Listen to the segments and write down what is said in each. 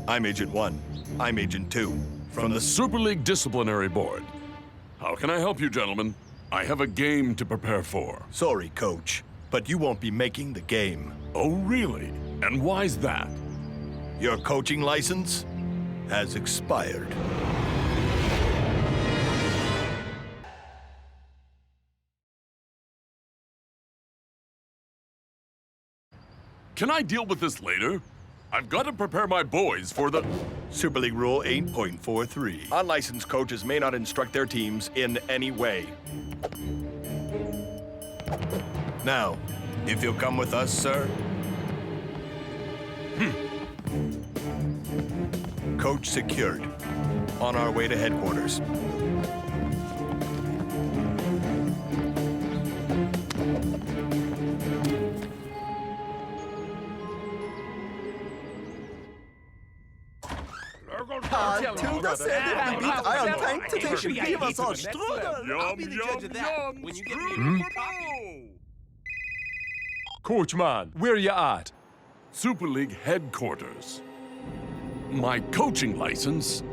I'm Agent 1. I'm Agent 2. From the Super League Disciplinary Board. How can I help you, gentlemen? I have a game to prepare for. Sorry, Coach, but you won't be making the game. Oh, really? And why's that? Your coaching license has expired. Can I deal with this later? I've got to prepare my boys for the... Super League Rule 8.43. Unlicensed coaches may not instruct their teams in any way. Now, if you'll come with us, sir. Coach secured. On our way to headquarters. Coachman, where you at? Super League headquarters. My coaching license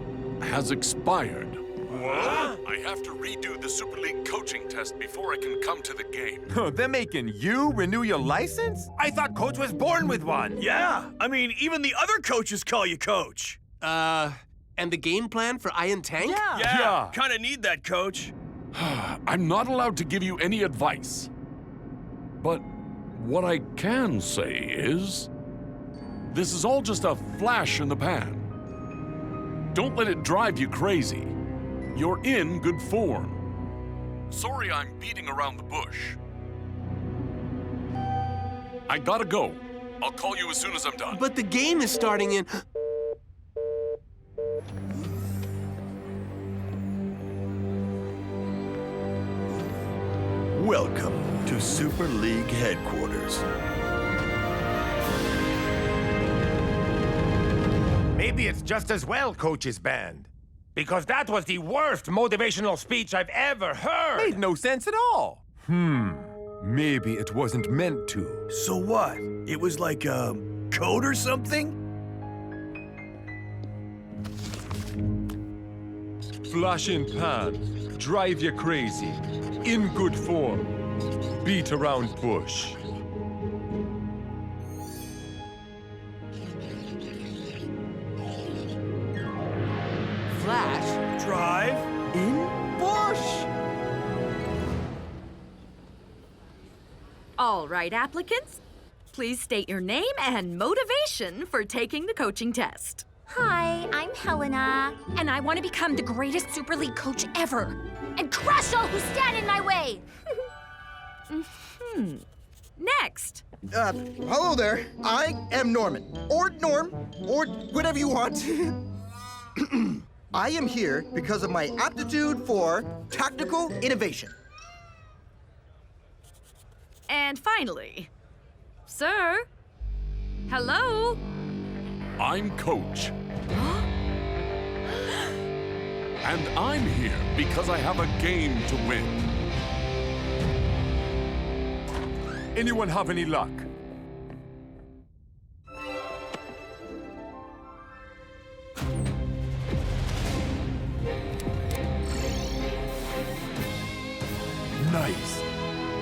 has expired. What? I have to redo the Super League coaching test before I can come to the game. They're making you renew your license? I thought Coach was born with one. Yeah, I mean, even the other coaches call you Coach. And the game plan for Iron Tank? Yeah. Kinda need that, Coach. I'm not allowed to give you any advice. But what I can say is, this is all just a flash in the pan. Don't let it drive you crazy. You're in good form. Sorry I'm beating around the bush. I gotta go. I'll call you as soon as I'm done. But the game is starting in... Welcome to Super League headquarters. Maybe it's just as well Coach is banned. Because that was the worst motivational speech I've ever heard. Made no sense at all. Maybe it wasn't meant to. So what? It was like a code or something? Flash in pan, drive you crazy, in good form, beat around bush. Flash? Drive? In bush? All right, applicants. Please state your name and motivation for taking the coaching test. Hi, I'm Helena, and I want to become the greatest Super League coach ever and crush all who stand in my way. Next. Hello there. I am Norman, or Norm, or whatever you want. I am here because of my aptitude for tactical innovation. And finally, sir, hello? I'm Coach. And I'm here because I have a game to win. Anyone have any luck? Nice.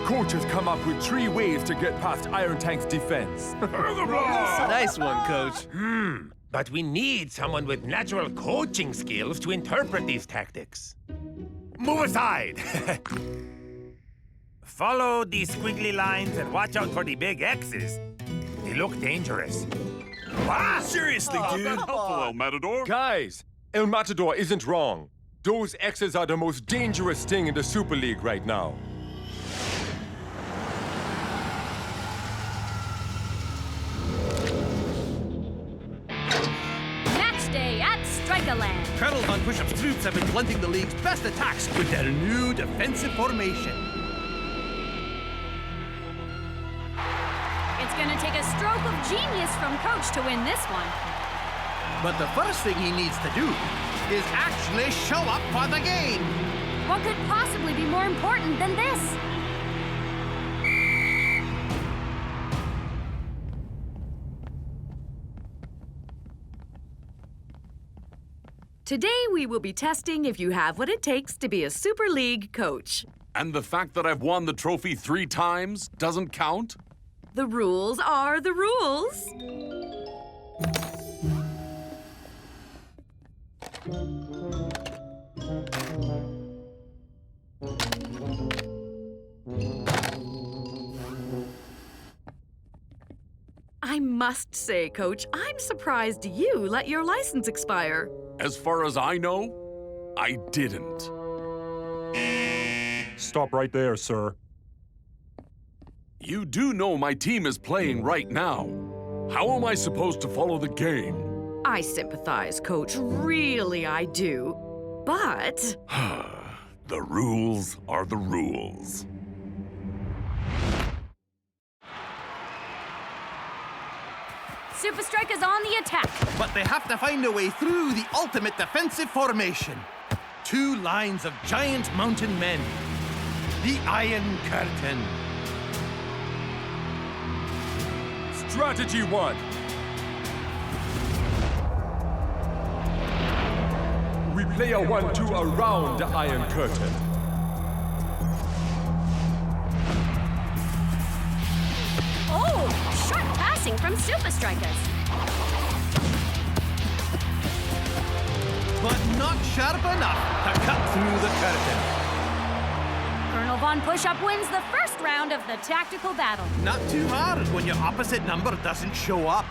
Coach has come up with 3 ways to get past Iron Tank's defense. Nice one, Coach. But we need someone with natural coaching skills to interpret these tactics. Move aside! Follow these squiggly lines and watch out for the big X's. They look dangerous. Ah, seriously, dude. Helpful, El Matador. Guys, El Matador isn't wrong. Those X's are the most dangerous thing in the Super League right now. Match day at Strikers. Strika land. Colonels on push-ups troops have been blunting the league's best attacks with their new defensive formation. It's gonna take a stroke of genius from Coach to win this one. But the first thing he needs to do is actually show up for the game. What could possibly be more important than this? Today, we will be testing if you have what it takes to be a Super League coach. And the fact that I've won the trophy 3 times doesn't count? The rules are the rules. I must say, Coach, I'm surprised you let your license expire. As far as I know, I didn't. Stop right there, sir. You do know my team is playing right now. How am I supposed to follow the game? I sympathize, Coach. Really, I do. But... The rules are the rules. Supa Strika's on the attack. But they have to find a way through the ultimate defensive formation. 2 lines of giant mountain men. The Iron Curtain. Strategy 1. We play a 1-2 around the Iron Curtain. Oh, sharp passing from Supa Strikas. But not sharp enough to cut through the curtain. Colonel Von Pushup wins the first round of the tactical battle. Not too hard when your opposite number doesn't show up.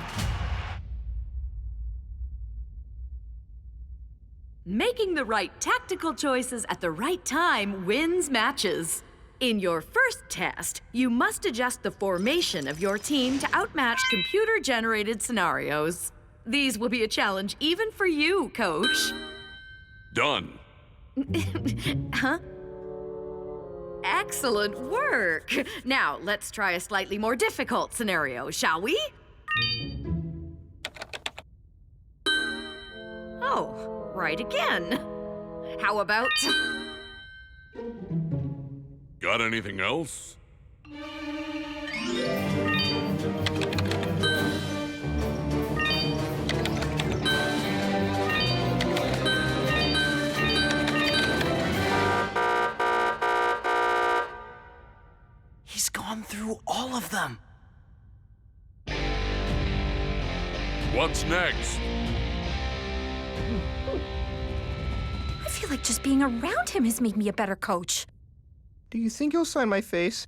Making the right tactical choices at the right time wins matches. In your first test, you must adjust the formation of your team to outmatch computer-generated scenarios. These will be a challenge even for you, Coach. Done. Huh? Excellent work. Now, let's try a slightly more difficult scenario, shall we? Oh, right again. How about... Got anything else? He's gone through all of them. What's next? I feel like just being around him has made me a better coach. Do you think he'll sign my face?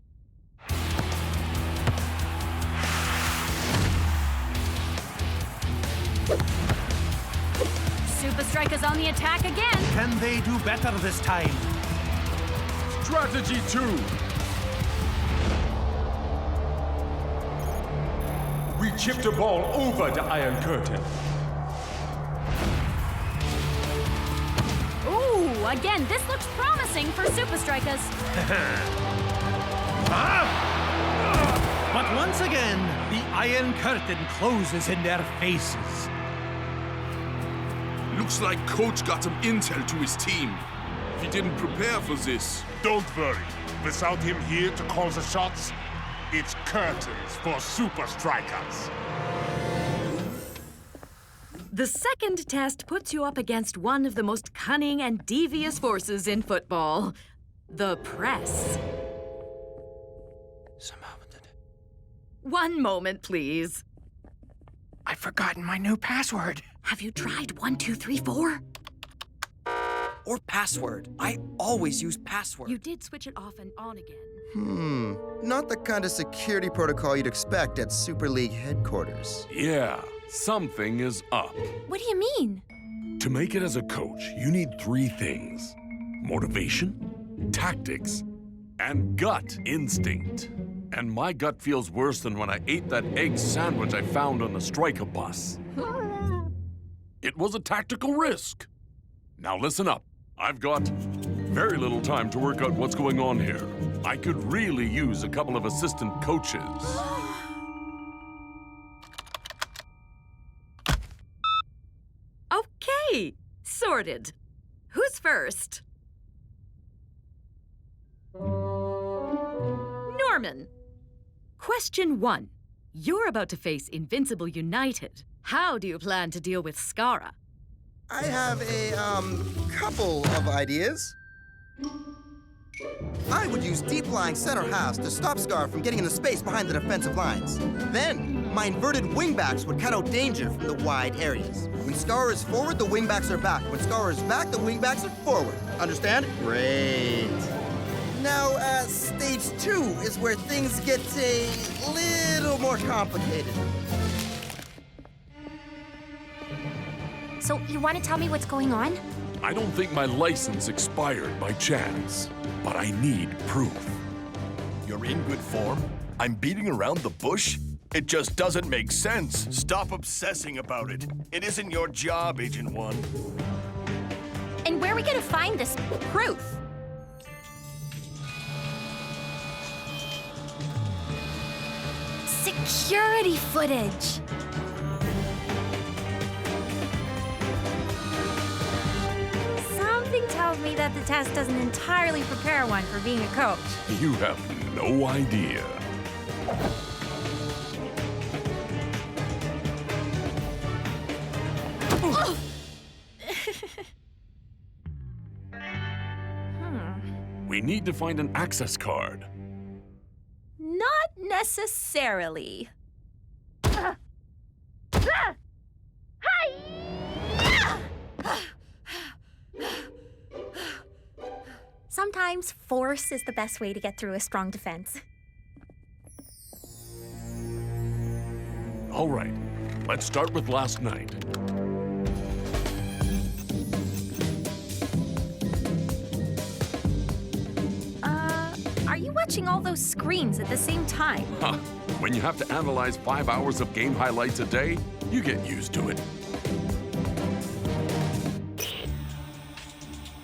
Supa Strika's on the attack again. Can they do better this time? Strategy 2. We chip the ball over the Iron Curtain. Ooh, again, this looks promising for Supa Strikas. But once again, the Iron Curtain closes in their faces. Looks like Coach got some intel to his team. He didn't prepare for this. Don't worry. Without him here to call the shots, it's curtains for Supa Strikas. The second test puts you up against one of the most cunning and devious forces in football, the press. One moment, please. I've forgotten my new password. Have you tried 1, 2, 3, 4? Or password. I always use password. You did switch it off and on again. Not the kind of security protocol you'd expect at Super League headquarters. Yeah, something is up. What do you mean? To make it as a coach, you need 3 things. Motivation, tactics, and gut instinct. And my gut feels worse than when I ate that egg sandwich I found on the Strika bus. It was a tactical risk. Now listen up. I've got very little time to work out what's going on here. I could really use a couple of assistant coaches. Okay, sorted. Who's first? Norman. Question 1. You're about to face Invincible United. How do you plan to deal with Skara? I have a, couple of ideas. I would use deep-lying center halves to stop Scar from getting into space behind the defensive lines. Then, my inverted wingbacks would cut out danger from the wide areas. When Scar is forward, the wingbacks are back. When Scar is back, the wingbacks are forward. Understand? Great. Now, stage 2 is where things get a little more complicated. So, you want to tell me what's going on? I don't think my license expired by chance, but I need proof. You're in good form? I'm beating around the bush? It just doesn't make sense. Stop obsessing about it. It isn't your job, Agent 1. And where are we going to find this proof? Security footage. Something tells me that the test doesn't entirely prepare one for being a coach. You have no idea. We need to find an access card. Not necessarily. Sometimes force is the best way to get through a strong defense. All right, let's start with last night. Are you watching all those screens at the same time? Huh. When you have to analyze 5 hours of game highlights a day, you get used to it.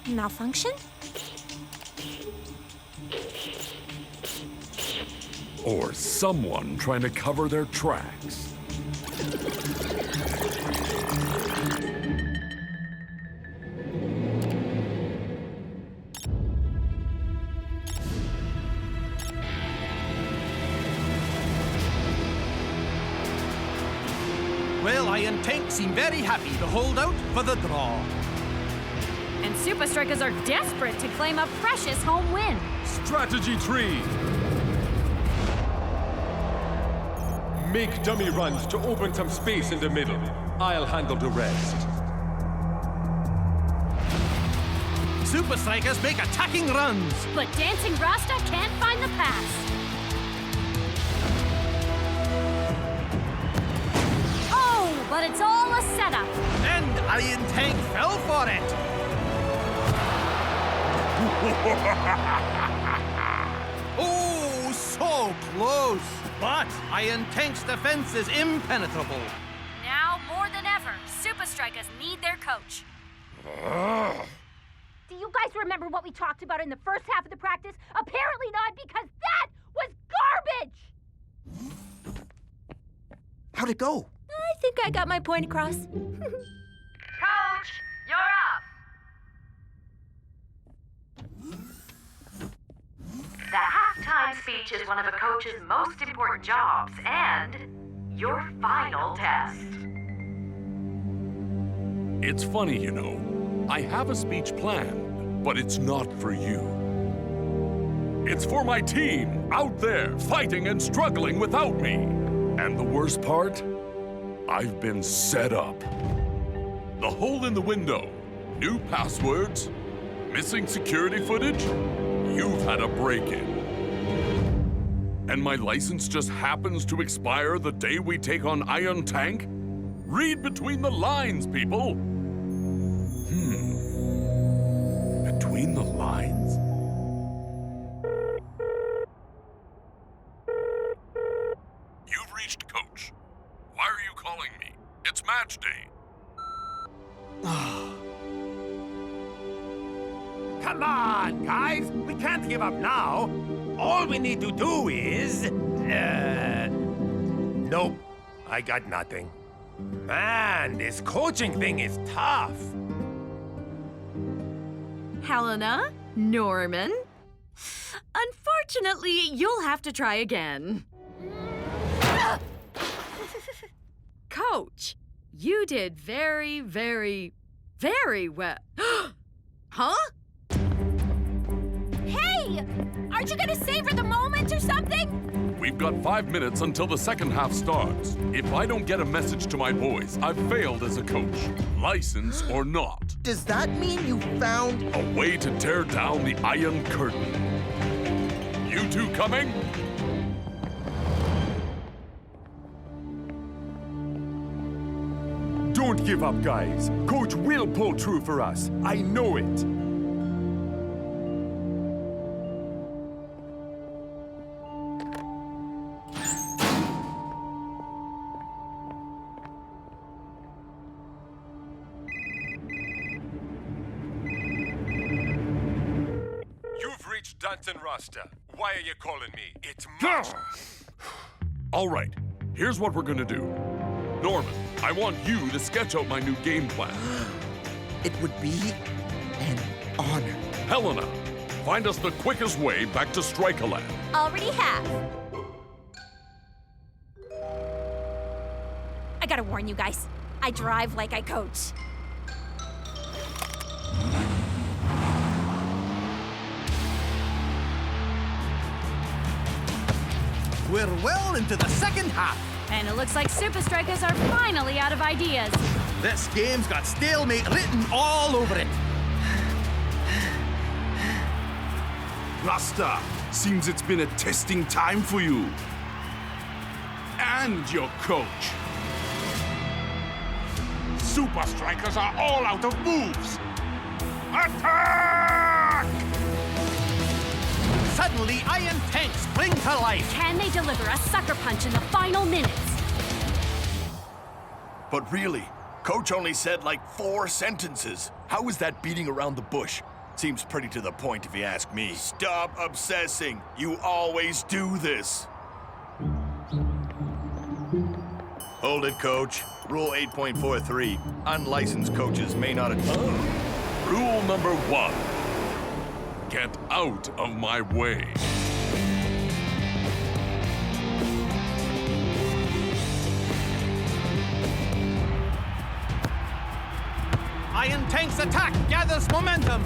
Malfunction? Or someone trying to cover their tracks. Well, Iron Tank seem very happy to hold out for the draw. And SUPA STRIKAS are desperate to claim a precious home win. Strategy tree. Make dummy runs to open some space in the middle. I'll handle the rest. SUPA STRIKAS make attacking runs. But Dancing Rasta can't find the pass. Oh, but it's all a setup. And Iron Tank fell for it. Oh, so close. But Iron Tank's defense is impenetrable. Now, more than ever, SUPA STRIKAS need their coach. Do you guys remember what we talked about in the first half of the practice? Apparently not, because that was garbage! How'd it go? I think I got my point across. Coach, you're up. The halftime speech is one of a coach's most important jobs and your final test. It's funny, you know. I have a speech planned, but it's not for you. It's for my team out there fighting and struggling without me. And the worst part? I've been set up. The hole in the window, new passwords, missing security footage. You've had a break-in. And my license just happens to expire the day we take on Iron Tank? Read between the lines, people. Between the lines? You've reached Coach. Why are you calling me? It's match day. Come on, guys! We can't give up now. All we need to do is... Nope. I got nothing. Man, this coaching thing is tough. Helena, Norman. Unfortunately, you'll have to try again. Coach, you did very, very, very well. Huh? Hey! Aren't you gonna savor the moment or something? We've got 5 minutes until the second half starts. If I don't get a message to my boys, I've failed as a coach, license or not. Does that mean you found a way to tear down the Iron Curtain? You two coming? Don't give up, guys. Coach will pull through for us. I know it. Dunton Rasta, why are you calling me? It's much. All right, here's what we're gonna do. Norman, I want you to sketch out my new game plan. It would be an honor. Helena, find us the quickest way back to Strikaland. Already have. I gotta warn you guys, I drive like I coach. We're well into the second half. And it looks like SUPA STRIKAS are finally out of ideas. This game's got stalemate written all over it. Rasta, seems it's been a testing time for you. And your coach. SUPA STRIKAS are all out of moves. Attack! Suddenly, iron tanks spring to life. Can they deliver a sucker punch in the final minutes? But really, Coach only said like 4 sentences. How is that beating around the bush? Seems pretty to the point if you ask me. Stop obsessing. You always do this. Hold it, Coach. Rule 8.43. Unlicensed coaches may not... Rule number 1. Get out of my way. Iron Tank's attack gathers momentum.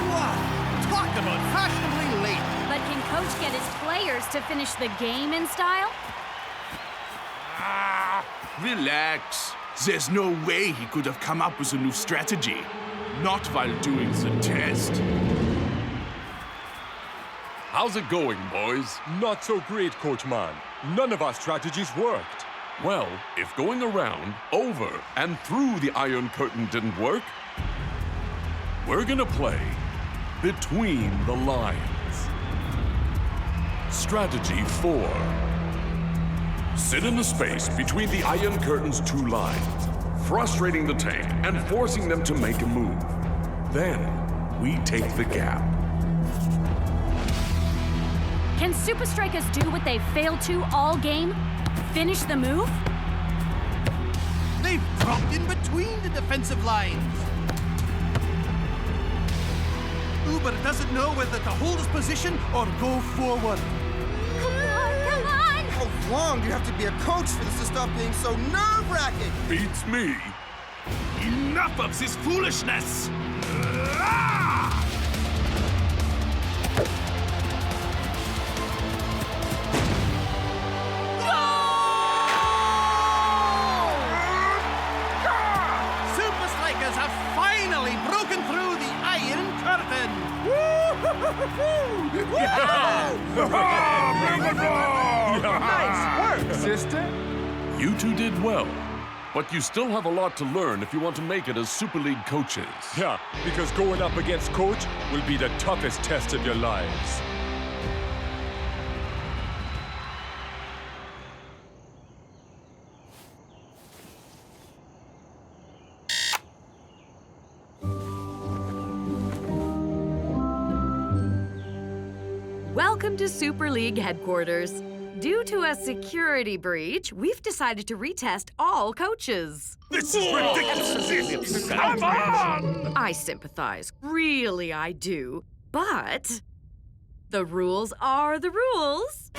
Wow, talk about fashionably late. But can Coach get his players to finish the game in style? Relax. There's no way he could have come up with a new strategy. Not while doing the test. How's it going, boys? Not so great, Coach Man. None of our strategies worked. Well, if going around, over, and through the Iron Curtain didn't work, we're gonna play between the lines. Strategy 4. Sit in the space between the Iron Curtain's 2 lines, frustrating the tank and forcing them to make a move. Then, we take the gap. Can SUPA STRIKAS do what they've failed to all game? Finish the move? They've dropped in between the defensive lines. Uber doesn't know whether to hold his position or go forward. Come on! How long do you have to be a coach for this to stop being so nerve-wracking? Beats me. Enough of this foolishness! SUPA STRIKAS have finally broken through the Iron Curtain. Nice work, sister. You two did well, but you still have a lot to learn if you want to make it as Super League coaches. Yeah, because going up against Coach will be the toughest test of your lives. Welcome to Super League headquarters. Due to a security breach, we've decided to retest all coaches. This is ridiculous! Come on! I sympathize. Really, I do. But the rules are the rules.